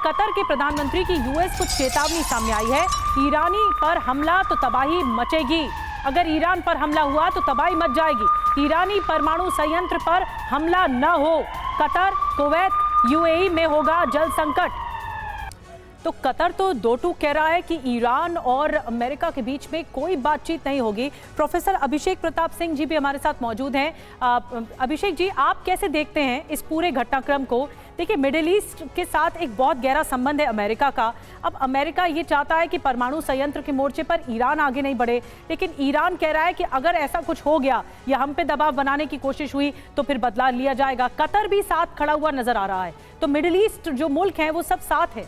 Qatar के प्रधानमंत्री की यूएस को चेतावनी सामने आई है। ईरानी पर हमला तो तबाही मचेगी। अगर ईरान पर हमला हुआ तो तबाही मच जाएगी। ईरानी परमाणु संयंत्र पर हमला न हो। कतर, कुवैत, यूएई में होगा जल संकट। तो कतर तो दो टूक कह रहा है कि ईरान और अमेरिका के बीच में कोई बातचीत नहीं होगी। प्रोफेसर अभिषेक प्रताप सिंह जी भी हमारे साथ मौजूद हैं। अभिषेक जी, आप कैसे देखते हैं इस पूरे घटनाक्रम को? देखिए, मिडिल ईस्ट के साथ एक बहुत गहरा संबंध है अमेरिका का। अब अमेरिका ये चाहता है कि परमाणु संयंत्र के मोर्चे पर ईरान आगे नहीं बढ़े, लेकिन ईरान कह रहा है कि अगर ऐसा कुछ हो गया या हम पे दबाव बनाने की कोशिश हुई तो फिर बदला लिया जाएगा। कतर भी साथ खड़ा हुआ नजर आ रहा है। तो मिडिल ईस्ट जो मुल्क हैं वो सब साथ है।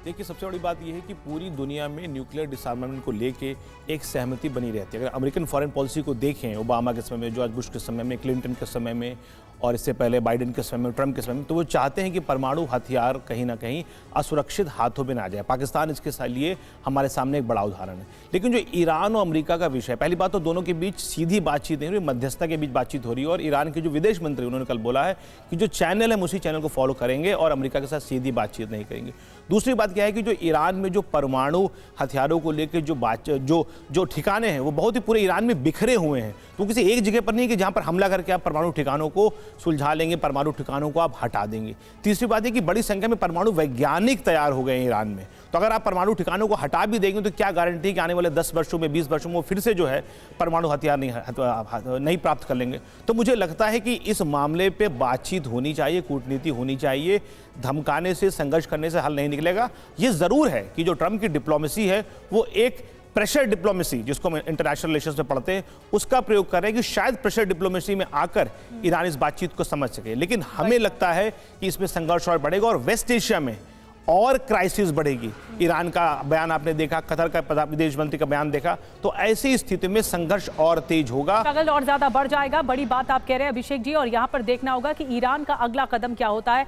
देखिए, सबसे बड़ी बात यह है कि पूरी दुनिया में न्यूक्लियर डिसआर्मामेंट को लेके एक सहमति बनी रहती है। अगर अमेरिकन फॉरेन पॉलिसी को देखें, ओबामा के समय में, जॉर्ज बुश के समय में, क्लिंटन के समय में और इससे पहले बाइडेन के समय में, ट्रंप के समय में, तो वो चाहते हैं कि परमाणु हथियार कहीं ना कहीं असुरक्षित हाथों में ना जाए। पाकिस्तान इसके लिए हमारे सामने एक बड़ा उदाहरण है। लेकिन जो ईरान और अमेरिका का विषय, पहली बात तो दोनों के बीच सीधी बातचीत नहीं हो रही, मध्यस्थता के बीच बातचीत हो रही है। और ईरान के जो विदेश मंत्री, उन्होंने कल बोला है कि जो चैनल है उसी चैनल को फॉलो करेंगे और अमेरिका के साथ सीधी बातचीत नहीं करेंगे। दूसरी बात क्या है कि जो ईरान में जो परमाणु हथियारों को लेकर जो ठिकाने हैं वो बहुत ही पूरे ईरान में बिखरे हुए हैं। तो किसी एक जगह पर नहीं कि जहां पर हमला करके आप परमाणु ठिकानों को सुलझा लेंगे, परमाणु ठिकानों को आप हटा देंगे। तीसरी बात है कि बड़ी संख्या में परमाणु वैज्ञानिक तैयार हो गए हैं ईरान में। तो अगर आप परमाणु ठिकानों को हटा भी देंगे तो क्या गारंटी कि आने वाले 10 वर्षों में, 20 वर्षों में वो फिर से जो है परमाणु हथियार नहीं प्राप्त कर लेंगे। तो मुझे लगता है कि इस मामले पे बातचीत होनी चाहिए, कूटनीति होनी चाहिए। धमकाने से, संघर्ष करने से हल नहीं निकलेगा। ये जरूर है कि जो ट्रंप की डिप्लोमेसी है वो एक प्रेशर डिप्लोमेसी, जिसको हम इंटरनेशनल रिलेशंस में पढ़ते हैं, उसका प्रयोग कर रहे हैं कि शायद प्रेशर डिप्लोमेसी में आकर ईरान इस बातचीत को समझ सके। लेकिन हमें लगता है कि इसमें संघर्ष और बढ़ेगा और वेस्ट एशिया में और क्राइसिस बढ़ेगी। ईरान का बयान आपने देखा, कतर का विदेश मंत्री का बयान देखा, तो ऐसी स्थिति में संघर्ष और तेज होगा, स्ट्रगल और ज्यादा बढ़ जाएगा। बड़ी बात आप कह रहे हैं अभिषेक जी, और यहाँ पर देखना होगा कि ईरान का अगला कदम क्या होता है।